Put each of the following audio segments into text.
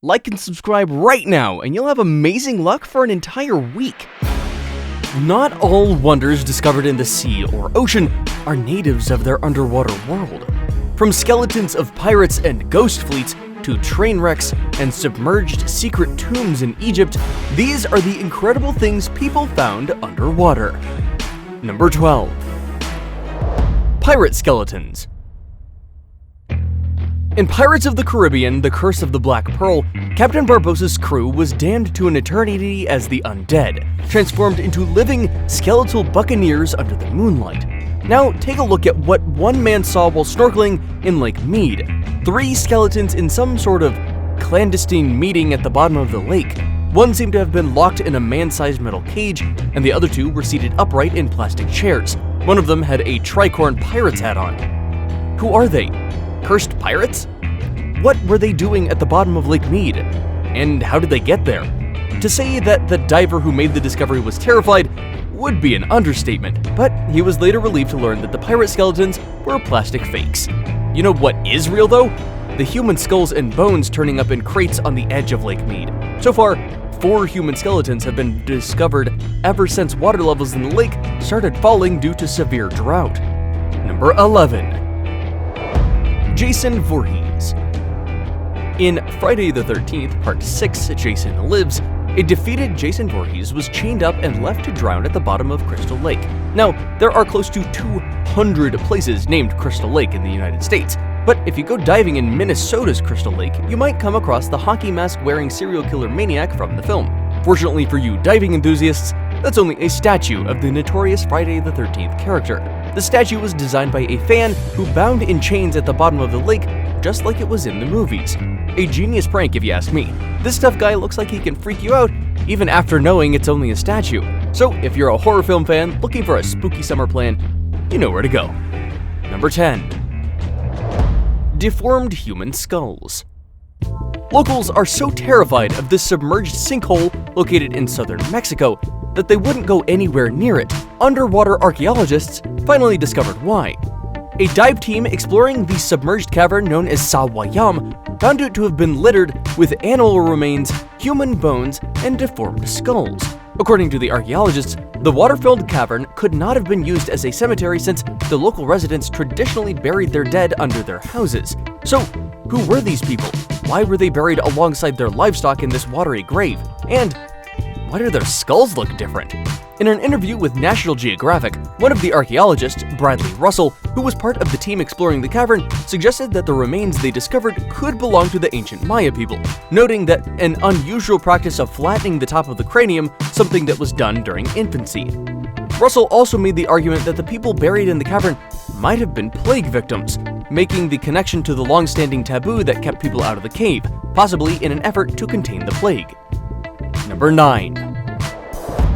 Like and subscribe right now, and you'll have amazing luck for an entire week. Not all wonders discovered in the sea or ocean are natives of their underwater world. From skeletons of pirates and ghost fleets to train wrecks and submerged secret tombs in Egypt, these are the incredible things people found underwater. Number 12. Pirate skeletons. In Pirates of the Caribbean: The Curse of the Black Pearl, Captain Barbossa's crew was damned to an eternity as the undead, transformed into living, skeletal buccaneers under the moonlight. Now take a look at what one man saw while snorkeling in Lake Mead. 3 skeletons in some sort of clandestine meeting at the bottom of the lake. One seemed to have been locked in a man-sized metal cage, and the other 2 were seated upright in plastic chairs. One of them had a tricorn pirate's hat on. Who are they? Cursed pirates? What were they doing at the bottom of Lake Mead? And how did they get there? To say that the diver who made the discovery was terrified would be an understatement, but he was later relieved to learn that the pirate skeletons were plastic fakes. You know what is real though? The human skulls and bones turning up in crates on the edge of Lake Mead. So far, 4 human skeletons have been discovered ever since water levels in the lake started falling due to severe drought. Number 11. Jason Voorhees. In Friday the 13th, Part 6, Jason Lives, a defeated Jason Voorhees was chained up and left to drown at the bottom of Crystal Lake. Now, there are close to 200 places named Crystal Lake in the United States, but if you go diving in Minnesota's Crystal Lake, you might come across the hockey mask-wearing serial killer maniac from the film. Fortunately for you diving enthusiasts, that's only a statue of the notorious Friday the 13th character. The statue was designed by a fan who bound in chains at the bottom of the lake, just like it was in the movies. A genius prank if you ask me. This tough guy looks like he can freak you out even after knowing it's only a statue. So if you're a horror film fan looking for a spooky summer plan, you know where to go. Number 10. Deformed human skulls. Locals are so terrified of this submerged sinkhole located in southern Mexico that they wouldn't go anywhere near it. Underwater archaeologists finally discovered why. A dive team exploring the submerged cavern known as Sawayam found it to have been littered with animal remains, human bones, and deformed skulls. According to the archaeologists, the water-filled cavern could not have been used as a cemetery since the local residents traditionally buried their dead under their houses. So, who were these people? Why were they buried alongside their livestock in this watery grave? And why do their skulls look different? In an interview with National Geographic, one of the archaeologists, Bradley Russell, who was part of the team exploring the cavern, suggested that the remains they discovered could belong to the ancient Maya people, noting that an unusual practice of flattening the top of the cranium, something that was done during infancy. Russell also made the argument that the people buried in the cavern might have been plague victims, making the connection to the long-standing taboo that kept people out of the cave, possibly in an effort to contain the plague. Number 9.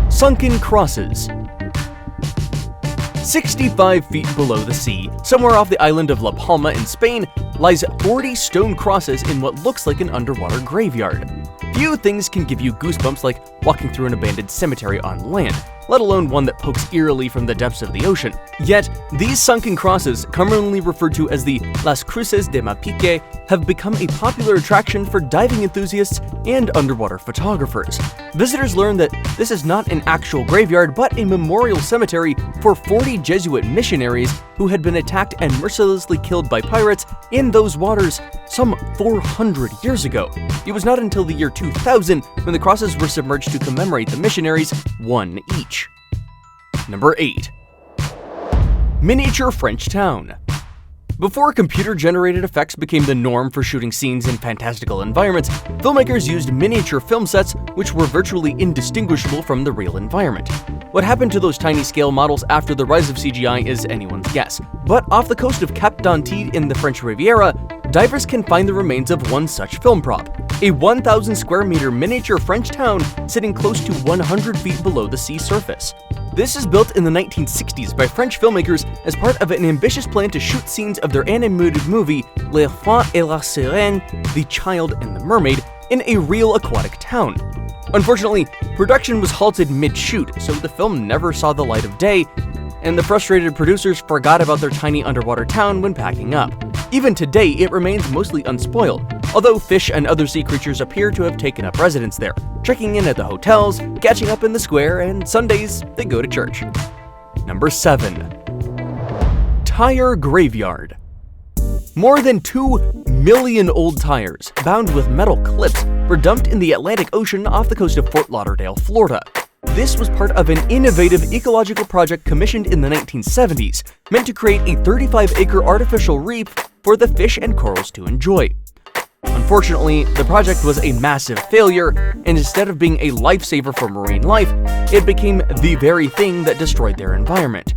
Sunken crosses. 65 feet below the sea, somewhere off the island of La Palma in Spain, lies 40 stone crosses in what looks like an underwater graveyard. Few things can give you goosebumps like walking through an abandoned cemetery on land, let alone one that pokes eerily from the depths of the ocean. Yet, these sunken crosses, commonly referred to as the Las Cruces de Mapique, have become a popular attraction for diving enthusiasts and underwater photographers. Visitors learn that this is not an actual graveyard, but a memorial cemetery for 40 Jesuit missionaries who had been attacked and mercilessly killed by pirates in those waters some 400 years ago. It was not until the year 2000 when the crosses were submerged to commemorate the missionaries, one each. Number 8. Miniature French town. Before computer-generated effects became the norm for shooting scenes in fantastical environments, filmmakers used miniature film sets which were virtually indistinguishable from the real environment. What happened to those tiny scale models after the rise of CGI is anyone's guess, but off the coast of Cap d'Antibes in the French Riviera, divers can find the remains of one such film prop, a 1,000 square meter miniature French town sitting close to 100 feet below the sea surface. This is built in the 1960s by French filmmakers as part of an ambitious plan to shoot scenes of their animated movie L'Enfant et la Sirène, The Child and the Mermaid, in a real aquatic town. Unfortunately, production was halted mid-shoot, so the film never saw the light of day, and the frustrated producers forgot about their tiny underwater town when packing up. Even today, it remains mostly unspoiled, although fish and other sea creatures appear to have taken up residence there, checking in at the hotels, catching up in the square, and Sundays they go to church. Number 7. Tire Graveyard. More than 2 million old tires, bound with metal clips, were dumped in the Atlantic Ocean off the coast of Fort Lauderdale, Florida. This was part of an innovative ecological project commissioned in the 1970s, meant to create a 35-acre artificial reef for the fish and corals to enjoy. Unfortunately, the project was a massive failure, and instead of being a lifesaver for marine life, it became the very thing that destroyed their environment.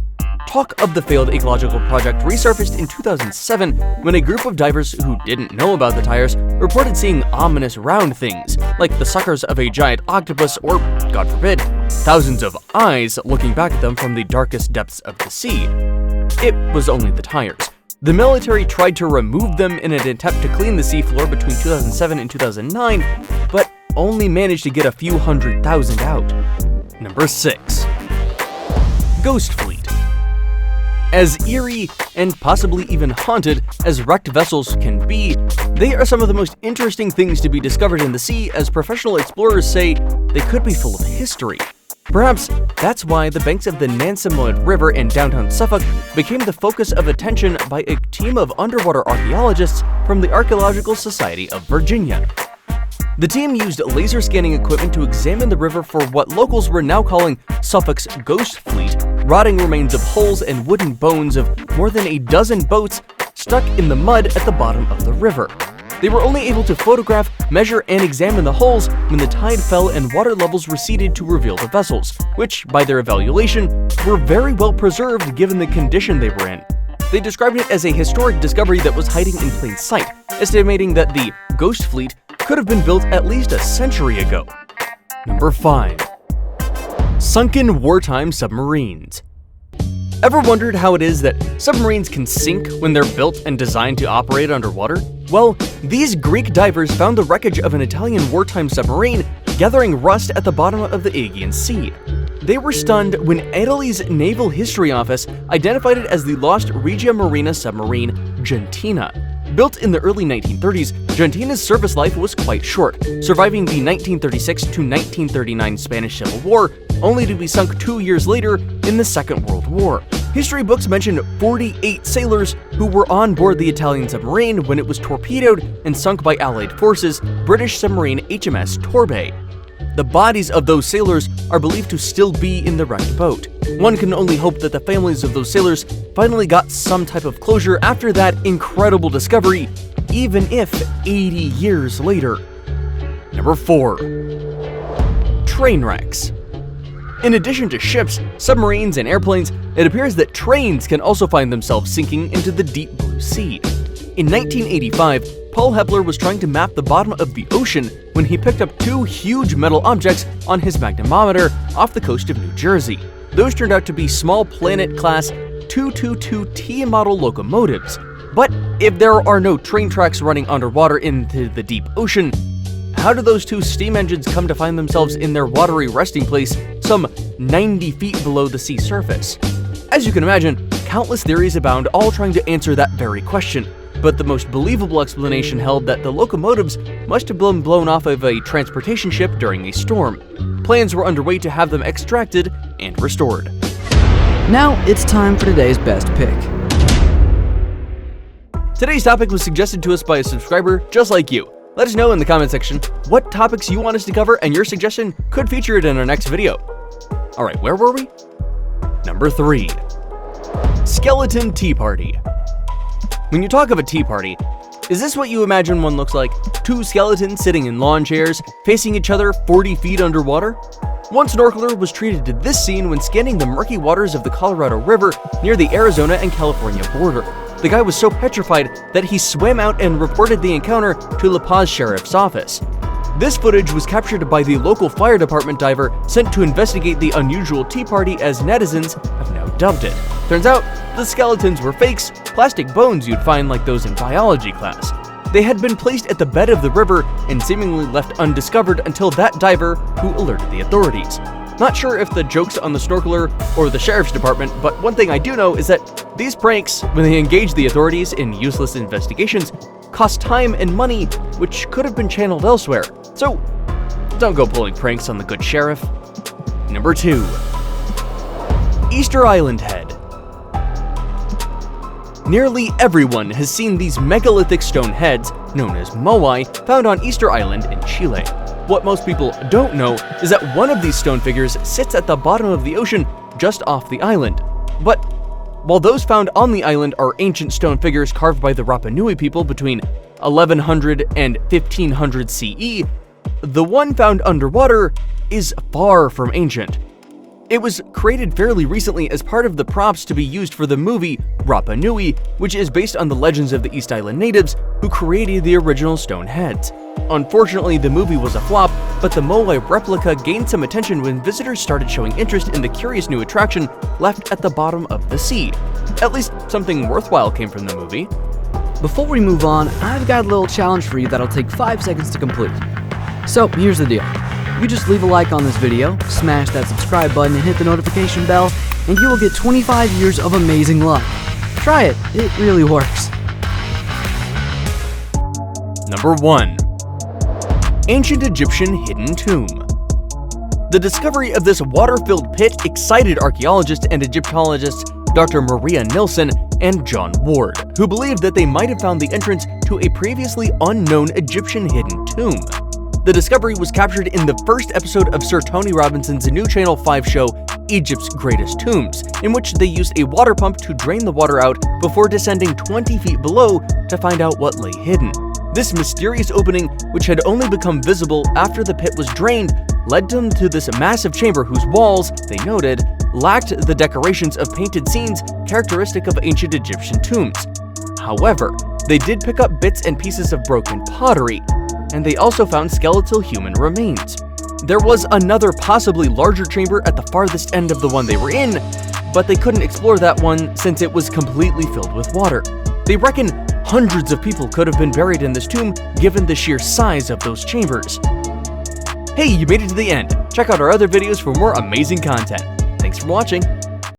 Talk of the failed ecological project resurfaced in 2007 when a group of divers who didn't know about the tires reported seeing ominous round things, like the suckers of a giant octopus or, God forbid, thousands of eyes looking back at them from the darkest depths of the sea. It was only the tires. The military tried to remove them in an attempt to clean the seafloor between 2007 and 2009, but only managed to get a few 100,000 out. Number 6. Ghost Fleet. As eerie and possibly even haunted as wrecked vessels can be, they are some of the most interesting things to be discovered in the sea, as professional explorers say they could be full of history. Perhaps that's why the banks of the Nansemond River in downtown Suffolk became the focus of attention by a team of underwater archaeologists from the Archaeological Society of Virginia. The team used laser scanning equipment to examine the river for what locals were now calling Suffolk's Ghost Fleet, rotting remains of hulls and wooden bones of more than a dozen boats stuck in the mud at the bottom of the river. They were only able to photograph, measure, and examine the hulls when the tide fell and water levels receded to reveal the vessels, which, by their evaluation, were very well preserved given the condition they were in. They described it as a historic discovery that was hiding in plain sight, estimating that the Ghost Fleet could have been built at least a century ago. Number 5. Sunken wartime submarines. Ever wondered how it is that submarines can sink when they're built and designed to operate underwater? Well, these Greek divers found the wreckage of an Italian wartime submarine gathering rust at the bottom of the Aegean Sea. They were stunned when Italy's Naval History Office identified it as the lost Regia Marina submarine Gentina. Built in the early 1930s, Gentina's service life was quite short, surviving the 1936 to 1939 Spanish Civil War, only to be sunk 2 years later in the Second World War. History books mention 48 sailors who were on board the Italian submarine when it was torpedoed and sunk by Allied forces, British submarine HMS Torbay. The bodies of those sailors are believed to still be in the wrecked boat. One can only hope that the families of those sailors finally got some type of closure after that incredible discovery, even if 80 years later. Number 4. Train wrecks. In addition to ships, submarines, and airplanes, it appears that trains can also find themselves sinking into the deep blue sea. In 1985, Paul Hepler was trying to map the bottom of the ocean when he picked up 2 huge metal objects on his magnetometer off the coast of New Jersey. Those turned out to be small Planet-class 222T model locomotives. But if there are no train tracks running underwater into the deep ocean, how do those 2 steam engines come to find themselves in their watery resting place some 90 feet below the sea surface? As you can imagine, countless theories abound, all trying to answer that very question. But the most believable explanation held that the locomotives must have been blown off of a transportation ship during a storm. Plans were underway to have them extracted and restored. Now it's time for today's best pick. Today's topic was suggested to us by a subscriber just like you. Let us know in the comment section what topics you want us to cover, and your suggestion could feature it in our next video. Alright, where were we? Number 3. Skeleton Tea Party. When you talk of a tea party, is this what you imagine one looks like? 2 skeletons sitting in lawn chairs, facing each other 40 feet underwater? One snorkeler was treated to this scene when scanning the murky waters of the Colorado River near the Arizona and California border. The guy was so petrified that he swam out and reported the encounter to La Paz Sheriff's Office. This footage was captured by the local fire department diver sent to investigate the unusual tea party, as netizens have now dubbed it. Turns out, the skeletons were fakes, plastic bones you'd find like those in biology class. They had been placed at the bed of the river and seemingly left undiscovered until that diver who alerted the authorities. Not sure if the joke's on the snorkeler or the sheriff's department, but one thing I do know is that these pranks, when they engage the authorities in useless investigations, cost time and money which could have been channeled elsewhere. So don't go pulling pranks on the good sheriff. Number 2. Easter Island Head. Nearly everyone has seen these megalithic stone heads, known as moai, found on Easter Island in Chile. What most people don't know is that one of these stone figures sits at the bottom of the ocean just off the island. But while those found on the island are ancient stone figures carved by the Rapa Nui people between 1100 and 1500 CE, the one found underwater is far from ancient. It was created fairly recently as part of the props to be used for the movie Rapa Nui, which is based on the legends of the East Island natives who created the original stone heads. Unfortunately, the movie was a flop, but the moai replica gained some attention when visitors started showing interest in the curious new attraction left at the bottom of the sea. At least something worthwhile came from the movie. Before we move on, I've got a little challenge for you that'll take 5 seconds to complete. So here's the deal. You just leave a like on this video, smash that subscribe button and hit the notification bell, and you will get 25 years of amazing luck. Try it, it really works. Number 1. Ancient Egyptian Hidden Tomb. The discovery of this water-filled pit excited archaeologists and Egyptologists Dr. Maria Nilsson and John Ward, who believed that they might have found the entrance to a previously unknown Egyptian hidden tomb. The discovery was captured in the first episode of Sir Tony Robinson's new Channel 5 show, Egypt's Greatest Tombs, in which they used a water pump to drain the water out before descending 20 feet below to find out what lay hidden. This mysterious opening, which had only become visible after the pit was drained, led them to this massive chamber whose walls, they noted, lacked the decorations of painted scenes characteristic of ancient Egyptian tombs. However, they did pick up bits and pieces of broken pottery, and they also found skeletal human remains. There was another possibly larger chamber at the farthest end of the one they were in, but they couldn't explore that one since it was completely filled with water. They reckon hundreds of people could have been buried in this tomb given the sheer size of those chambers. Hey, you made it to the end. Check out our other videos for more amazing content. Thanks for watching.